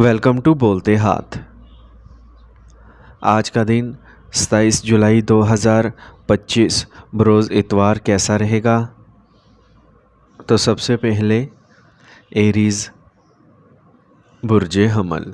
Welcome to बोलते हाथ। आज का दिन 27 जुलाई 2025 बरोज़ इतवार कैसा रहेगा? तो सबसे पहले एरीज़ बुर्जे हमल।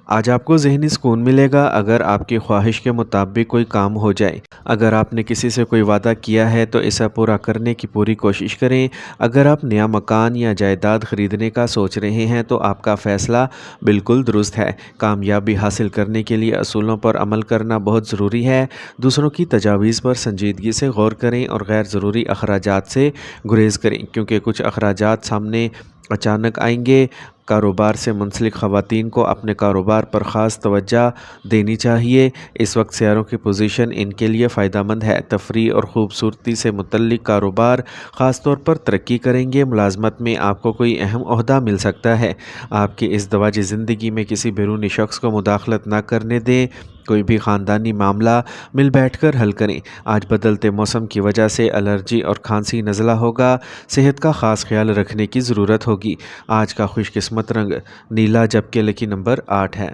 आज आपको ज़हनी सुकून मिलेगा अगर आपकी ख्वाहिश के मुताबिक कोई काम हो जाए। अगर आपने किसी से कोई वादा किया है तो इसे पूरा करने की पूरी कोशिश करें। अगर आप नया मकान या जायदाद ख़रीदने का सोच रहे हैं तो आपका फ़ैसला बिल्कुल दुरुस्त है। कामयाबी हासिल करने के लिए असूलों पर अमल करना बहुत ज़रूरी है। दूसरों की तजावीज़ पर संजीदगी से गौर करें और गैर ज़रूरी अखराजात से गुरेज़ करें, क्योंकि कुछ अखराजात सामने अचानक आएंगे। कारोबार से मुंसलिक ख़वातीन को अपने कारोबार पर ख़ास तवज्जो देनी चाहिए। इस वक्त सियारों की पोजीशन इनके लिए फ़ायदेमंद है। तफरीह और ख़ूबसूरती से मुतल्लिक कारोबार ख़ास तौर पर तरक्की करेंगे। मुलाजमत में आपको कोई अहम ओहदा मिल सकता है। आपकी इस दवाजी ज़िंदगी में किसी बैरूनी शख्स को मुदाखलत न करने दें। कोई भी ख़ानदानी मामला मिल बैठकर हल करें। आज बदलते मौसम की वजह से एलर्जी और खांसी नज़ला होगा। सेहत का ख़ास ख्याल रखने की ज़रूरत होगी। आज का खुशकिस्मत रंग नीला जबकि लकी नंबर 8 है।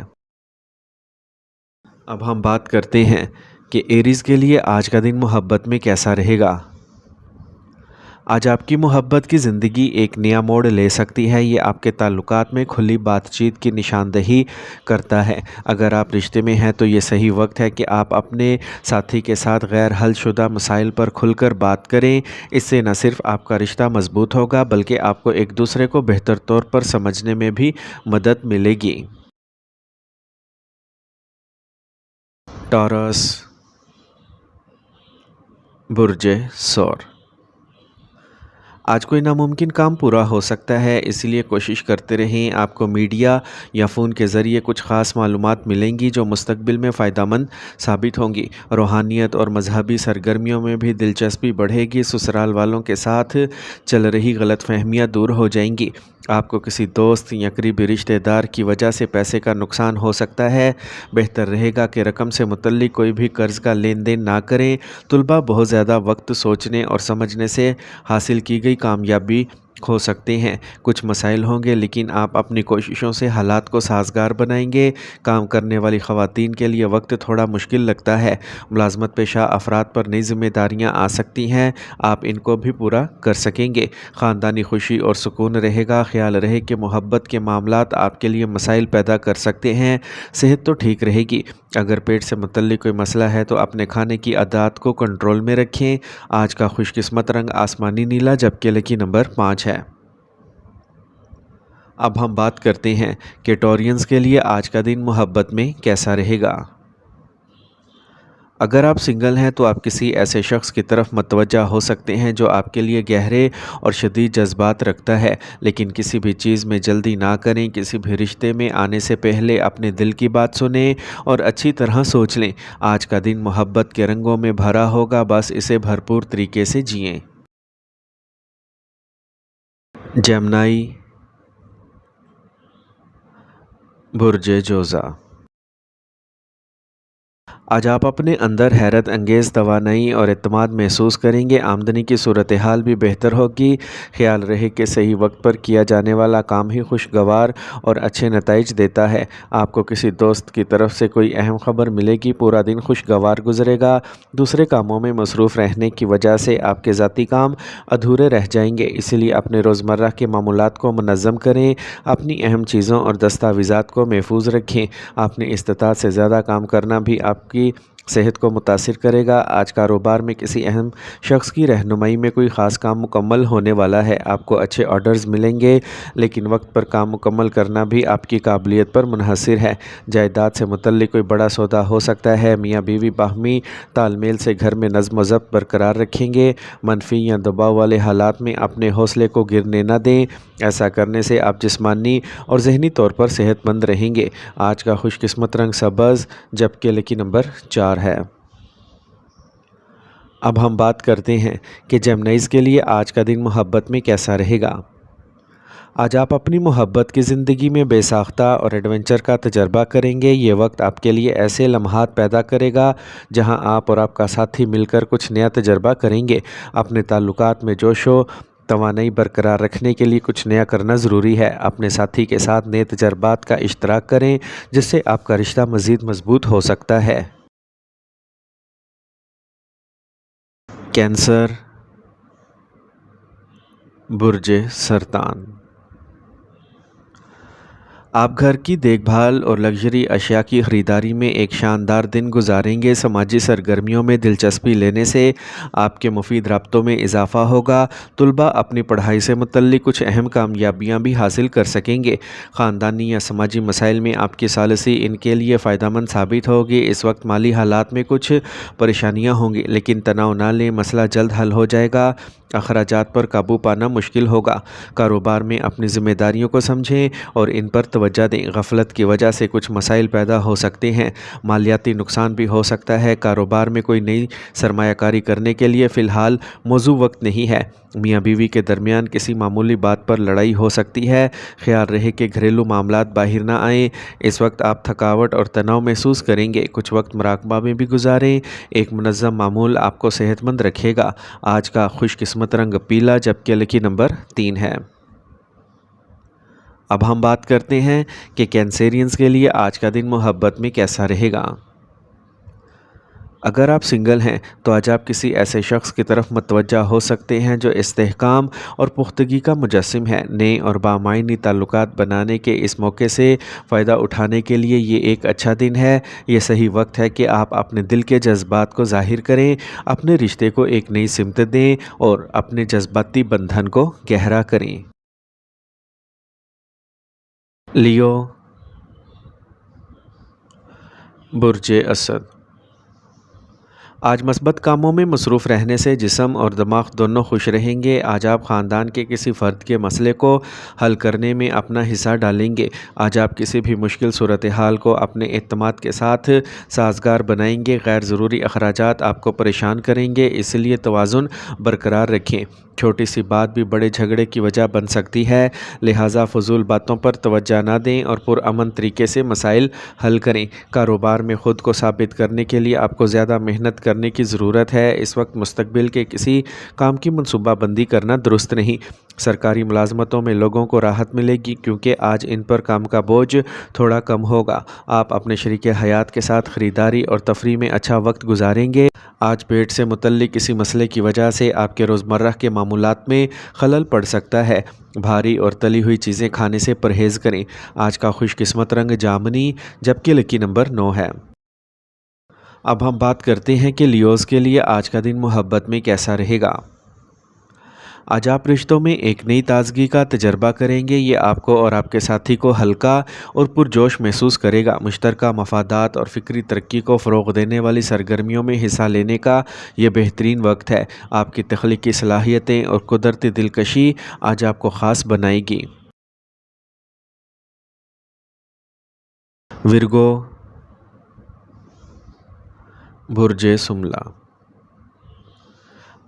अब हम बात करते हैं कि एरीज़ के लिए आज का दिन मोहब्बत में कैसा रहेगा। आज आपकी मोहब्बत की ज़िंदगी एक नया मोड़ ले सकती है। ये आपके ताल्लुकात में खुली बातचीत की निशानदही करता है। अगर आप रिश्ते में हैं तो ये सही वक्त है कि आप अपने साथी के साथ गैर हल शुदा मसाइल पर खुलकर बात करें। इससे न सिर्फ आपका रिश्ता मजबूत होगा बल्कि आपको एक दूसरे को बेहतर तौर पर समझने में भी मदद मिलेगी। टॉरस बुर्जे सौर। आज कोई नामुमकिन काम पूरा हो सकता है, इसलिए कोशिश करते रहें। आपको मीडिया या फ़ोन के ज़रिए कुछ ख़ास मालूमात मिलेंगी जो मुस्तकबिल में फ़ायदेमंद साबित होंगी। रूहानियत और मजहबी सरगर्मियों में भी दिलचस्पी बढ़ेगी। ससुराल वालों के साथ चल रही गलतफहमियाँ दूर हो जाएंगी। आपको किसी दोस्त या करीबी रिश्तेदार की वजह से पैसे का नुकसान हो सकता है। बेहतर रहेगा कि रकम से मुतल्लिक कोई भी कर्ज़ का लेन देन ना करें। तुलबा बहुत ज़्यादा वक्त सोचने और समझने से हासिल की गई कामयाबी खो सकते हैं। कुछ मसाइल होंगे लेकिन आप अपनी कोशिशों से हालात को साजगार बनाएंगे। काम करने वाली ख़वातीन के लिए वक्त थोड़ा मुश्किल लगता है। मुलाजमत पेशा अफराद पर नई जिम्मेदारियां आ सकती हैं, आप इनको भी पूरा कर सकेंगे। ख़ानदानी खुशी और सुकून रहेगा। ख्याल रहे कि मोहब्बत के मामलात आपके लिए मसाइल पैदा कर सकते हैं। सेहत तो ठीक रहेगी। अगर पेट से मुतल्लिक कोई मसला है तो अपने खाने की आदत को कंट्रोल में रखें। आज का खुशकिस्मत रंग आसमानी नीला जबकि लकी नंबर 5 है। अब हम बात करते हैं कि टॉरियंस के लिए आज का दिन मोहब्बत में कैसा रहेगा। अगर आप सिंगल हैं तो आप किसी ऐसे शख्स की तरफ मतवज्जा हो सकते हैं जो आपके लिए गहरे और शदीद जज्बात रखता है, लेकिन किसी भी चीज़ में जल्दी ना करें। किसी भी रिश्ते में आने से पहले अपने दिल की बात सुनें और अच्छी तरह सोच लें। आज का दिन मोहब्बत के रंगों में भरा होगा, बस इसे भरपूर तरीके से जिएं। जेमिनी बुर्जे जोज़ा। आज आप अपने अंदर हैरत अंगेज़ तवानाई और एतमाद महसूस करेंगे। आमदनी की सूरत हाल भी बेहतर होगी। ख्याल रहे कि सही वक्त पर किया जाने वाला काम ही खुशगवार और अच्छे नताइज देता है। आपको किसी दोस्त की तरफ से कोई अहम खबर मिलेगी। पूरा दिन खुशगवार गुजरेगा। दूसरे कामों में मसरूफ़ रहने की वजह से आपके ज़ाती काम अधूरे रह जाएंगे, इसलिए अपने रोज़मर्रा के मामूलात को मुनज़्ज़म करें। अपनी अहम चीज़ों और दस्तावेज़ात को महफूज रखें। अपनी इस्तिताअत से ज़्यादा काम करना भी आपकी सेहत को मुतासिर करेगा। आज कारोबार में किसी अहम शख्स की रहनुमाई में कोई ख़ास काम मुकम्मल होने वाला है। आपको अच्छे ऑर्डर्स मिलेंगे, लेकिन वक्त पर काम मुकम्मल करना भी आपकी काबिलियत पर मुनहसर है। जायदाद से मुतल्लिक कोई बड़ा सौदा हो सकता है। मियाँ बीवी बाहमी तालमेल से घर में नज़्म व ज़ब्त बरकरार रखेंगे। मनफी या दबाव वाले हालात में अपने हौसले को गिरने न दें। ऐसा करने से आप जिस्मानी और ज़हनी तौर पर सेहतमंद रहेंगे। आज का खुशकिस्मत रंग सब्ज़ जबकि लकी नंबर 4 है। अब हम बात करते हैं कि जेमिनीज़ के लिए आज का दिन मोहब्बत में कैसा रहेगा। आज आप अपनी मोहब्बत की ज़िंदगी में बेसाख्ता और एडवेंचर का तजर्बा करेंगे। ये वक्त आपके लिए ऐसे लम्हात पैदा करेगा जहां आप और आपका साथी मिलकर कुछ नया तजर्बा करेंगे। अपने ताल्लुकात में जोशो توانائی برقرار رکھنے کے لیے کچھ نیا کرنا ضروری ہے۔ اپنے ساتھی کے ساتھ نئے تجربات کا اشتراک کریں جس سے آپ کا رشتہ مزید مضبوط ہو سکتا ہے۔ کینسر، برج سرطان۔ آپ گھر کی دیکھ بھال اور لگژری اشیاء کی خریداری میں ایک شاندار دن گزاریں گے۔ سماجی سرگرمیوں میں دلچسپی لینے سے آپ کے مفید رابطوں میں اضافہ ہوگا۔ طلباء اپنی پڑھائی سے متعلق کچھ اہم کامیابیاں بھی حاصل کر سکیں گے۔ خاندانی یا سماجی مسائل میں آپ کی ثالثی ان کے لیے فائدہ مند ثابت ہوگی۔ اس وقت مالی حالات میں کچھ پریشانیاں ہوں گی لیکن تناؤ نہ لیں، مسئلہ جلد حل ہو جائے گا۔ اخراجات پر قابو پانا مشکل ہوگا۔ کاروبار میں اپنی ذمہ داریوں کو سمجھیں اور ان پر توجہ دیں۔ غفلت کی وجہ سے کچھ مسائل پیدا ہو سکتے ہیں۔ مالیاتی نقصان بھی ہو سکتا ہے۔ کاروبار میں کوئی نئی سرمایہ کاری کرنے کے لیے فی الحال موزوں وقت نہیں ہے۔ میاں بیوی کے درمیان کسی معمولی بات پر لڑائی ہو سکتی ہے۔ خیال رہے کہ گھریلو معاملات باہر نہ آئیں۔ اس وقت آپ تھکاوٹ اور تناؤ محسوس کریں گے۔ کچھ وقت مراقبہ میں بھی گزاریں۔ ایک منظم معمول آپ کو صحت مند رکھے گا۔ آج کا خوش قسمت رنگ پیلا جبکہ لکی نمبر 3 ہے۔ اب ہم بات کرتے ہیں کہ کینسیرینز کے لیے آج کا دن محبت میں کیسا رہے گا۔ اگر آپ سنگل ہیں تو آج آپ کسی ایسے شخص کی طرف متوجہ ہو سکتے ہیں جو استحکام اور پختگی کا مجسم ہے۔ نئے اور بامعنی تعلقات بنانے کے اس موقع سے فائدہ اٹھانے کے لیے یہ ایک اچھا دن ہے۔ یہ صحیح وقت ہے کہ آپ اپنے دل کے جذبات کو ظاہر کریں، اپنے رشتے کو ایک نئی سمت دیں اور اپنے جذباتی بندھن کو گہرا کریں۔ لیو، برج اسد۔ آج مثبت کاموں میں مصروف رہنے سے جسم اور دماغ دونوں خوش رہیں گے۔ آج آپ خاندان کے کسی فرد کے مسئلے کو حل کرنے میں اپنا حصہ ڈالیں گے۔ آج آپ کسی بھی مشکل صورتحال کو اپنے اعتماد کے ساتھ سازگار بنائیں گے۔ غیر ضروری اخراجات آپ کو پریشان کریں گے، اس لیے توازن برقرار رکھیں۔ چھوٹی سی بات بھی بڑے جھگڑے کی وجہ بن سکتی ہے، لہٰذا فضول باتوں پر توجہ نہ دیں اور پرامن طریقے سے مسائل حل کریں۔ کاروبار میں خود کو ثابت کرنے کے لیے آپ کو زیادہ محنت کرنے کی ضرورت ہے۔ اس وقت مستقبل کے کسی کام کی منصوبہ بندی کرنا درست نہیں۔ سرکاری ملازمتوں میں لوگوں کو راحت ملے گی کیونکہ آج ان پر کام کا بوجھ تھوڑا کم ہوگا۔ آپ اپنے شریک حیات کے ساتھ خریداری اور تفریح میں اچھا وقت گزاریں گے۔ آج پیٹ سے متعلق کسی مسئلے کی وجہ سے آپ کے روزمرہ کے معمولات میں خلل پڑ سکتا ہے۔ بھاری اور تلی ہوئی چیزیں کھانے سے پرہیز کریں۔ آج کا خوش قسمت رنگ جامنی جبکہ لکی نمبر 9 ہے۔ اب ہم بات کرتے ہیں کہ لیوز کے لیے آج کا دن محبت میں کیسا رہے گا۔ آج آپ رشتوں میں ایک نئی تازگی کا تجربہ کریں گے۔ یہ آپ کو اور آپ کے ساتھی کو ہلکا اور پرجوش محسوس کرے گا۔ مشترکہ مفادات اور فکری ترقی کو فروغ دینے والی سرگرمیوں میں حصہ لینے کا یہ بہترین وقت ہے۔ آپ کی تخلیقی صلاحیتیں اور قدرتی دلکشی آج آپ کو خاص بنائے گی۔ ورگو، برج شملہ۔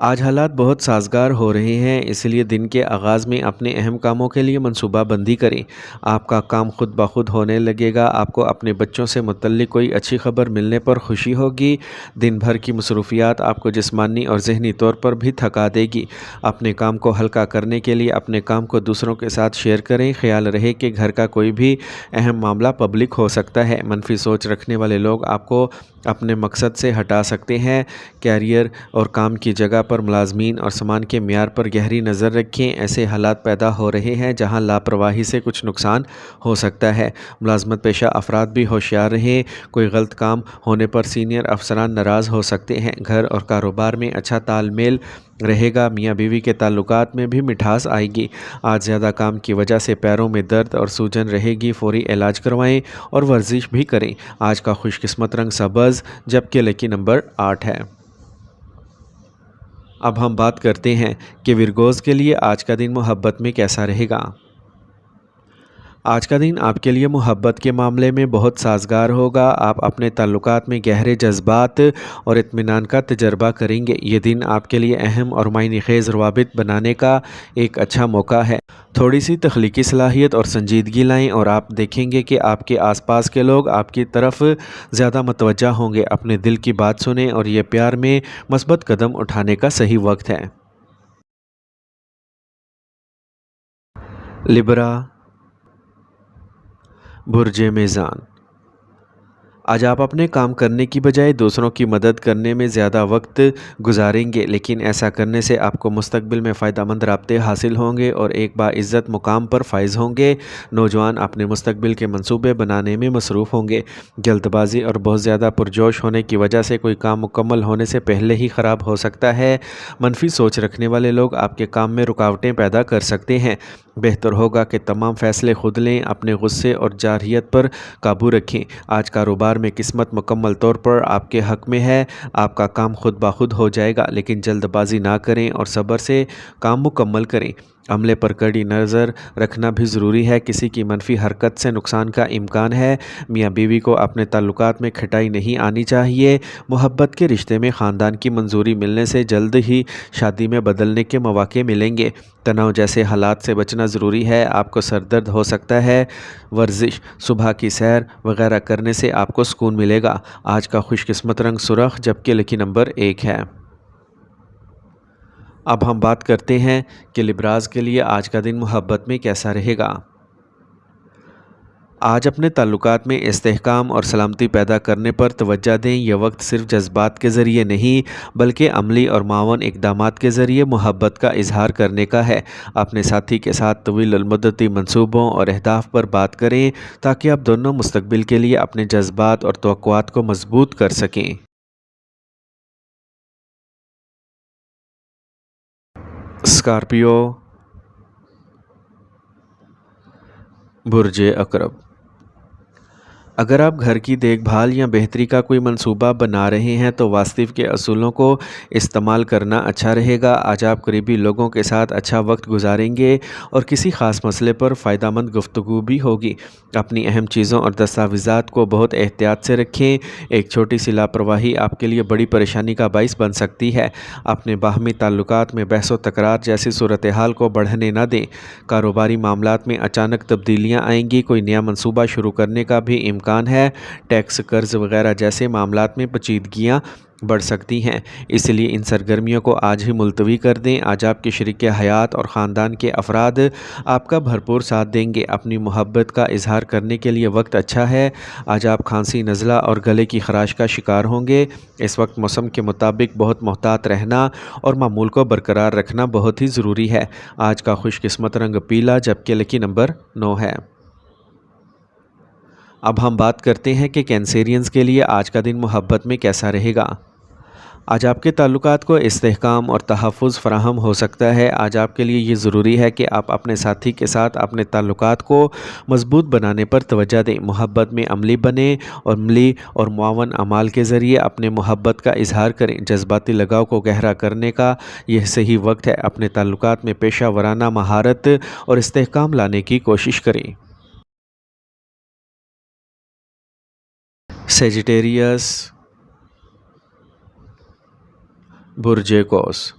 آج حالات بہت سازگار ہو رہے ہیں، اس لیے دن کے آغاز میں اپنے اہم کاموں کے لیے منصوبہ بندی کریں۔ آپ کا کام خود بخود ہونے لگے گا۔ آپ کو اپنے بچوں سے متعلق کوئی اچھی خبر ملنے پر خوشی ہوگی۔ دن بھر کی مصروفیات آپ کو جسمانی اور ذہنی طور پر بھی تھکا دے گی۔ اپنے کام کو ہلکا کرنے کے لیے اپنے کام کو دوسروں کے ساتھ شیئر کریں۔ خیال رہے کہ گھر کا کوئی بھی اہم معاملہ پبلک ہو سکتا ہے۔ منفی سوچ رکھنے والے لوگ آپ کو اپنے مقصد سے ہٹا سکتے ہیں۔ کیریئر اور کام کی جگہ پر ملازمین اور سامان کے معیار پر گہری نظر رکھیں۔ ایسے حالات پیدا ہو رہے ہیں جہاں لاپرواہی سے کچھ نقصان ہو سکتا ہے۔ ملازمت پیشہ افراد بھی ہوشیار رہیں۔ کوئی غلط کام ہونے پر سینئر افسران ناراض ہو سکتے ہیں۔ گھر اور کاروبار میں اچھا تال میل رہے گا۔ میاں بیوی کے تعلقات میں بھی مٹھاس آئے گی۔ آج زیادہ کام کی وجہ سے پیروں میں درد اور سوجن رہے گی۔ فوری علاج کروائیں اور ورزش بھی کریں۔ آج کا خوش قسمت رنگ سبز جبکہ لکی نمبر 8 ہے۔ اب ہم بات کرتے ہیں کہ ورگوز کے لیے آج کا دن محبت میں کیسا رہے گا۔ آج کا دن آپ کے لیے محبت کے معاملے میں بہت سازگار ہوگا۔ آپ اپنے تعلقات میں گہرے جذبات اور اطمینان کا تجربہ کریں گے۔ یہ دن آپ کے لیے اہم اور معنی خیز روابط بنانے کا ایک اچھا موقع ہے۔ تھوڑی سی تخلیقی صلاحیت اور سنجیدگی لائیں اور آپ دیکھیں گے کہ آپ کے آس پاس کے لوگ آپ کی طرف زیادہ متوجہ ہوں گے۔ اپنے دل کی بات سنیں اور یہ پیار میں مثبت قدم اٹھانے کا صحیح وقت ہے۔ लिब्रा, बुर्ज मेज़ान। आज आप अपने काम करने की बजाय दूसरों की मदद करने में ज़्यादा वक्त गुजारेंगे, लेकिन ऐसा करने से आपको मुस्तकबिल में फ़ायदेमंद राब्ते हासिल होंगे और एक बाइज़्ज़त मुकाम पर फाइज़ होंगे। नौजवान अपने मुस्तकबिल के मंसूबे बनाने में मसरूफ़ होंगे। जल्दबाजी और बहुत ज़्यादा पुरजोश होने की वजह से कोई काम मुकम्मल होने से पहले ही ख़राब हो सकता है। मनफी सोच रखने वाले लोग आपके काम में रुकावटें पैदा कर सकते हैं। बेहतर होगा कि तमाम फ़ैसले खुद लें, अपने गुस्से और जारहियत पर काबू रखें। आज कारोबार में किस्मत मुकम्मल तौर पर आपके हक़ में है। आपका काम खुद ब खुद हो जाएगा, लेकिन जल्दबाजी ना करें और सब्र से काम मुकम्मल करें। अमले पर कड़ी नज़र रखना भी ज़रूरी है। किसी की मनफी हरकत से नुकसान का इम्कान है। मियाँ बीवी को अपने ताल्लुकात में खटाई नहीं आनी चाहिए। मोहब्बत के रिश्ते में ख़ानदान की मंजूरी मिलने से जल्द ही शादी में बदलने के मौके मिलेंगे। तनाव जैसे हालात से बचना ज़रूरी है। आपको सर दर्द हो सकता है। वर्जिश, सुबह की सैर वगैरह करने से आपको सुकून मिलेगा। आज का खुशकिस्मत रंग सुर्ख जबकि लकी नंबर 1 है। अब हम बात करते हैं कि लिब्राज के लिए आज का दिन मोहब्बत में कैसा रहेगा। आज अपने ताल्लुकात में इस्तेहकाम और सलामती पैदा करने पर तवज्जो दें। यह वक्त सिर्फ जज्बात के ज़रिए नहीं बल्कि अमली और मावन इक़दामात के ज़रिए मोहब्बत का इजहार करने का है। अपने साथी के साथ तवील-उल-मुद्दती मंसूबों और अहदाफ पर बात करें ताकि आप दोनों मुस्तकबिल के लिए अपने जज्बात और तवक्कुआत को मजबूत कर सकें। स्कॉर्पियो, बुर्ज अकरब। अगर आप घर की देखभाल या बेहतरी का कोई मंसूबा बना रहे हैं तो वास्तव के असूलों को इस्तेमाल करना अच्छा रहेगा। आज आप करीबी लोगों के साथ अच्छा वक्त गुजारेंगे और किसी ख़ास मसले पर फ़ायदेमंद गुफ्तगू भी होगी। अपनी अहम चीज़ों और दस्तावेज़ात को बहुत एहतियात से रखें। एक छोटी सी लापरवाही आपके लिए बड़ी परेशानी का बाइस बन सकती है। अपने बाहमी ताल्लुकात में बहस व तकरार जैसी सूरत हाल को बढ़ने न दें। कारोबारी मामलात में अचानक तब्दीलियाँ आएंगी। कोई नया मंसूबा शुरू करने का भी इम्कान है। टैक्स, कर्ज वगैरह जैसे मामलात में पेचीदगियाँ बढ़ सकती हैं, इसलिए इन सरगर्मियों को आज ही मुलतवी कर दें। आज आपके शरीक हयात और ख़ानदान के अफराद आपका भरपूर साथ देंगे। अपनी मोहब्बत का इजहार करने के लिए वक्त अच्छा है। आज आप खांसी, नज़ला और गले की खराश का शिकार होंगे। इस वक्त मौसम के मुताबिक बहुत मोहतात रहना और मामूल को बरकरार रखना बहुत ही ज़रूरी है। आज का खुशकिस्मत रंग पीला जबकि लकी नंबर 9 है। अब हम बात करते हैं कि कैंसेरियंस के लिए आज का दिन मोहब्बत में कैसा रहेगा। आज आपके ताल्लुकात को इस्तेहकाम और तहफ़्फ़ुज़ फ़राहम हो सकता है। आज आपके लिए ये ज़रूरी है कि आप अपने साथी के साथ अपने ताल्लुकात को मज़बूत बनाने पर तवज्जो दें। मोहब्बत में अमली बने और अमली और मुआवन अमाल के ज़रिए अपने मोहब्बत का इजहार करें। जज्बाती लगाव को गहरा करने का यह सही वक्त है। अपने ताल्लुकात में पेशा वराना महारत और इस्तेहकाम लाने की कोशिश करें। सेजिटेरियस, बुर्ज कौस।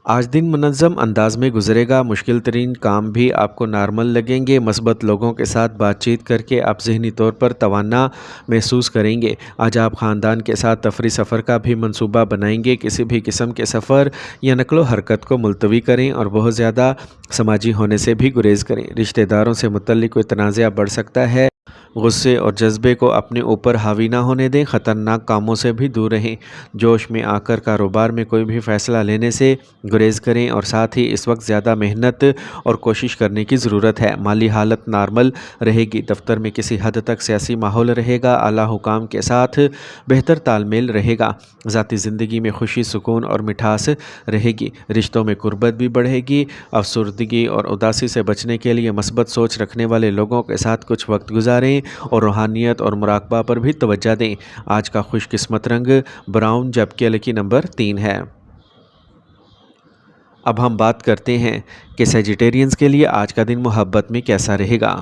आज दिन मुनज़्ज़म अंदाज में गुजरेगा। मुश्किल तरीन काम भी आपको नॉर्मल लगेंगे। मस्बत लोगों के साथ बातचीत करके आप ज़हनी तौर पर तवाना महसूस करेंगे। आज आप ख़ानदान के साथ तफरी सफ़र का भी मंसूबा बनाएंगे। किसी भी किस्म के सफ़र या नकलो हरकत को मुलतवी करें और बहुत ज़्यादा समाजी होने से भी गुरेज़ करें। रिश्तेदारों से मुतल्लिक़ कोई तनाज़ा बढ़ सकता है। गुस्से और जज्बे को अपने ऊपर हावी ना होने दें। ख़तरनाक कामों से भी दूर रहें। जोश में आकर कारोबार में कोई भी फ़ैसला लेने से गुरेज करें और साथ ही इस वक्त ज़्यादा मेहनत और कोशिश करने की ज़रूरत है। माली हालत नॉर्मल रहेगी। दफ्तर में किसी हद तक सियासी माहौल रहेगा। आला हुकाम के साथ बेहतर तालमेल रहेगा। ज़ाती ज़िंदगी में खुशी, सुकून और मिठास रहेगी। रिश्तों में कुर्बत भी बढ़ेगी। अफसरदगी और उदासी से बचने के लिए मस्बत सोच रखने वाले लोगों के साथ कुछ वक्त गुजारें और रूहानियत और मुराकबा पर भी तवज्जो दें। आज का खुशकिस्मत रंग ब्राउन जबकि लकी नंबर 3 है। अब हम बात करते हैं कि सेजिटेरियंस के लिए आज का दिन मोहब्बत में कैसा रहेगा।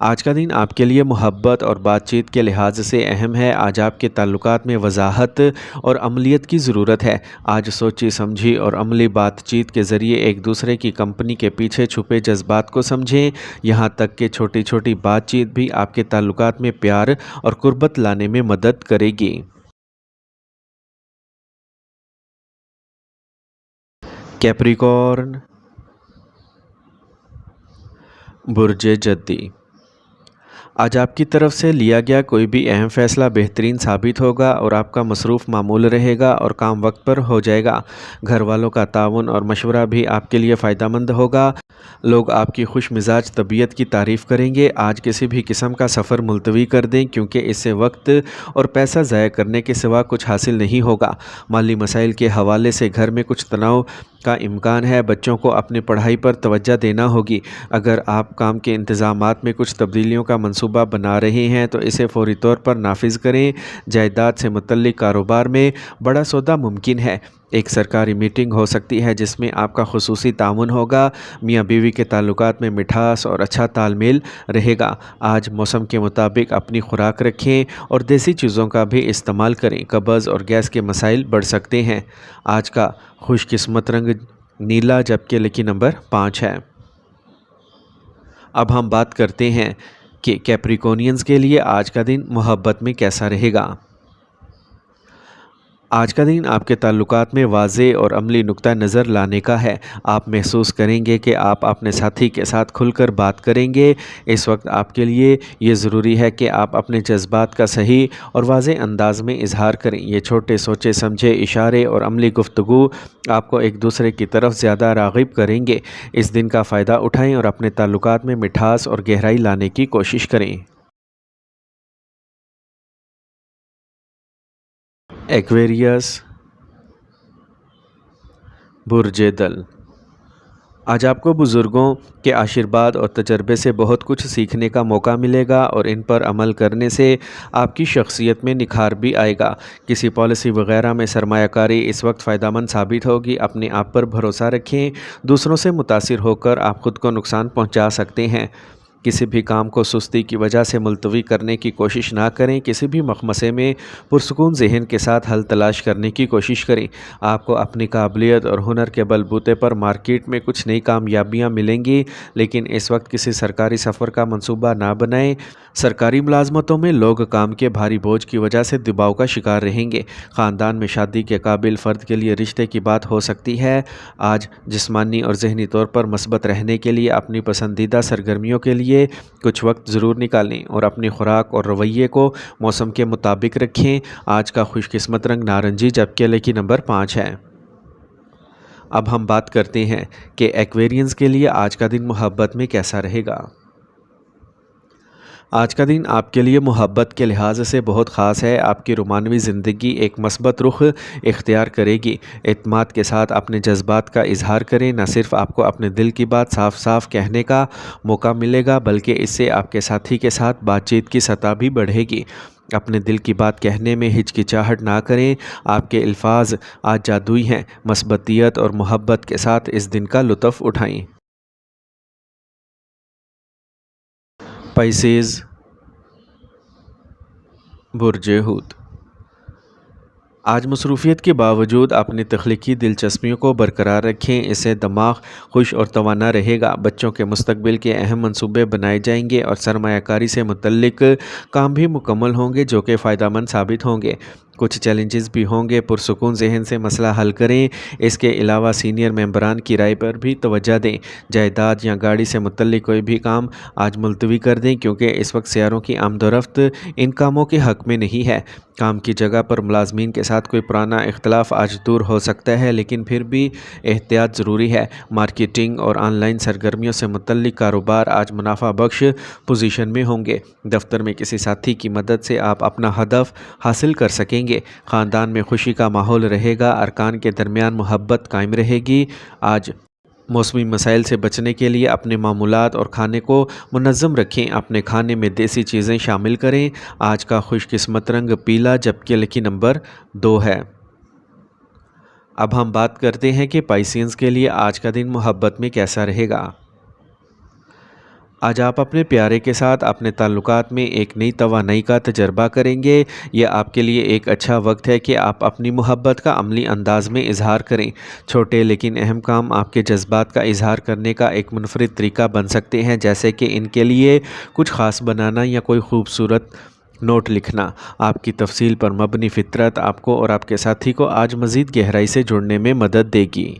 आज का दिन आपके लिए मोहब्बत और बातचीत के लिहाज से अहम है। आज आपके ताल्लुकात में वजाहत और अमलियत की ज़रूरत है। आज सोची समझी और अमली बातचीत के ज़रिए एक दूसरे की कंपनी के पीछे छुपे जज्बात को समझें। यहाँ तक कि छोटी छोटी बातचीत भी आपके ताल्लुकात में प्यार और कुर्बत लाने में मदद करेगी। कैप्रिकॉर्न, برج جدی، آج آپ کی طرف سے لیا گیا کوئی بھی اہم فیصلہ بہترین ثابت ہوگا اور آپ کا مصروف معمول رہے گا اور کام وقت پر ہو جائے گا۔ گھر والوں کا تعاون اور مشورہ بھی آپ کے لیے فائدہ مند ہوگا۔ لوگ آپ کی خوش مزاج طبیعت کی تعریف کریں گے۔ آج کسی بھی قسم کا سفر ملتوی کر دیں کیونکہ اس سے وقت اور پیسہ ضائع کرنے کے سوا کچھ حاصل نہیں ہوگا۔ مالی مسائل کے حوالے سے گھر میں کچھ تناؤ کا امکان ہے۔ بچوں کو اپنی پڑھائی پر توجہ دینا ہوگی۔ اگر آپ کام کے انتظامات میں کچھ تبدیلیوں کا منصوبہ بنا رہے ہیں تو اسے فوری طور پر نافذ کریں۔ جائیداد سے متعلق کاروبار میں بڑا سودا ممکن ہے۔ ایک سرکاری میٹنگ ہو سکتی ہے جس میں آپ کا خصوصی تعاون ہوگا۔ میاں بیوی کے تعلقات میں مٹھاس اور اچھا تال میل رہے گا۔ آج موسم کے مطابق اپنی خوراک رکھیں اور دیسی چیزوں کا بھی استعمال کریں۔ قبض اور گیس کے مسائل بڑھ سکتے ہیں۔ آج کا خوش قسمت رنگ نیلا جبکہ لکی نمبر 5 ہے۔ اب ہم بات کرتے ہیں کہ کیپریکونینز کے لیے آج کا دن محبت میں کیسا رہے گا۔ آج کا دن آپ کے تعلقات میں واضح اور عملی نقطہ نظر لانے کا ہے۔ آپ محسوس کریں گے کہ آپ اپنے ساتھی کے ساتھ کھل کر بات کریں گے۔ اس وقت آپ کے لیے یہ ضروری ہے کہ آپ اپنے جذبات کا صحیح اور واضح انداز میں اظہار کریں۔ یہ چھوٹے سوچے سمجھے اشارے اور عملی گفتگو آپ کو ایک دوسرے کی طرف زیادہ راغب کریں گے۔ اس دن کا فائدہ اٹھائیں اور اپنے تعلقات میں مٹھاس اور گہرائی لانے کی کوشش کریں۔ ایکویریس، برج دل، آج آپ کو بزرگوں کے آشیرواد اور تجربے سے بہت کچھ سیکھنے کا موقع ملے گا اور ان پر عمل کرنے سے آپ کی شخصیت میں نکھار بھی آئے گا۔ کسی پالیسی وغیرہ میں سرمایہ کاری اس وقت فائدہ مند ثابت ہوگی۔ اپنے آپ پر بھروسہ رکھیں۔ دوسروں سے متاثر ہو کر آپ خود کو نقصان پہنچا سکتے ہیں۔ کسی بھی کام کو سستی کی وجہ سے ملتوی کرنے کی کوشش نہ کریں۔ کسی بھی مخمصے میں پرسکون ذہن کے ساتھ حل تلاش کرنے کی کوشش کریں۔ آپ کو اپنی قابلیت اور ہنر کے بل بوتے پر مارکیٹ میں کچھ نئی کامیابیاں ملیں گی، لیکن اس وقت کسی سرکاری سفر کا منصوبہ نہ بنائیں۔ سرکاری ملازمتوں میں لوگ کام کے بھاری بوجھ کی وجہ سے دباؤ کا شکار رہیں گے۔ خاندان میں شادی کے قابل فرد کے لیے رشتے کی بات ہو سکتی ہے۔ آج جسمانی اور ذہنی طور پر مثبت رہنے کے لیے اپنی پسندیدہ سرگرمیوں کے لیے کچھ وقت ضرور نکالیں اور اپنی خوراک اور رویے کو موسم کے مطابق رکھیں۔ آج کا خوش قسمت رنگ نارنجی جبکہ لکی نمبر 5 ہے۔ اب ہم بات کرتے ہیں کہ ایکویرینز کے لیے آج کا دن محبت میں کیسا رہے گا۔ آج کا دن آپ کے لیے محبت کے لحاظ سے بہت خاص ہے۔ آپ کی رومانوی زندگی ایک مثبت رخ اختیار کرے گی۔ اعتماد کے ساتھ اپنے جذبات کا اظہار کریں۔ نہ صرف آپ کو اپنے دل کی بات صاف صاف کہنے کا موقع ملے گا بلکہ اس سے آپ کے ساتھی کے ساتھ بات چیت کی سطح بھی بڑھے گی۔ اپنے دل کی بات کہنے میں ہچکچاہٹ نہ کریں۔ آپ کے الفاظ آج جادوئی ہیں۔ مثبتیت اور محبت کے ساتھ اس دن کا لطف اٹھائیں۔ پائسیز، برج حوت، آج مصروفیت کے باوجود اپنی تخلیقی دلچسپیوں کو برقرار رکھیں۔ اس سے دماغ خوش اور توانا رہے گا۔ بچوں کے مستقبل کے اہم منصوبے بنائے جائیں گے اور سرمایہ کاری سے متعلق کام بھی مکمل ہوں گے جو کہ فائدہ مند ثابت ہوں گے۔ کچھ چیلنجز بھی ہوں گے۔ پرسکون ذہن سے مسئلہ حل کریں۔ اس کے علاوہ سینئر ممبران کی رائے پر بھی توجہ دیں۔ جائیداد یا گاڑی سے متعلق کوئی بھی کام آج ملتوی کر دیں کیونکہ اس وقت سیاروں کی آمد و رفت ان کاموں کے حق میں نہیں ہے۔ کام کی جگہ پر ملازمین کے ساتھ کوئی پرانا اختلاف آج دور ہو سکتا ہے لیکن پھر بھی احتیاط ضروری ہے۔ مارکیٹنگ اور آن لائن سرگرمیوں سے متعلق کاروبار آج منافع بخش پوزیشن میں ہوں گے۔ دفتر میں کسی ساتھی کی مدد سے آپ اپنا ہدف حاصل کر سکیں گے۔ خاندان میں خوشی کا ماحول رہے گا۔ ارکان کے درمیان محبت قائم رہے گی۔ آج موسمی مسائل سے بچنے کے لیے اپنے معمولات اور کھانے کو منظم رکھیں۔ اپنے کھانے میں دیسی چیزیں شامل کریں۔ آج کا خوش قسمت رنگ پیلا جبکہ لکی نمبر 2 ہے۔ اب ہم بات کرتے ہیں کہ پائسینز کے لیے آج کا دن محبت میں کیسا رہے گا۔ آج آپ اپنے پیارے کے ساتھ اپنے تعلقات میں ایک نئی توانائی کا تجربہ کریں گے۔ یہ آپ کے لیے ایک اچھا وقت ہے کہ آپ اپنی محبت کا عملی انداز میں اظہار کریں۔ چھوٹے لیکن اہم کام آپ کے جذبات کا اظہار کرنے کا ایک منفرد طریقہ بن سکتے ہیں جیسے کہ ان کے لیے کچھ خاص بنانا یا کوئی خوبصورت نوٹ لکھنا۔ آپ کی تفصیل پر مبنی فطرت آپ کو اور آپ کے ساتھی کو آج مزید گہرائی سے جڑنے میں مدد دے گی۔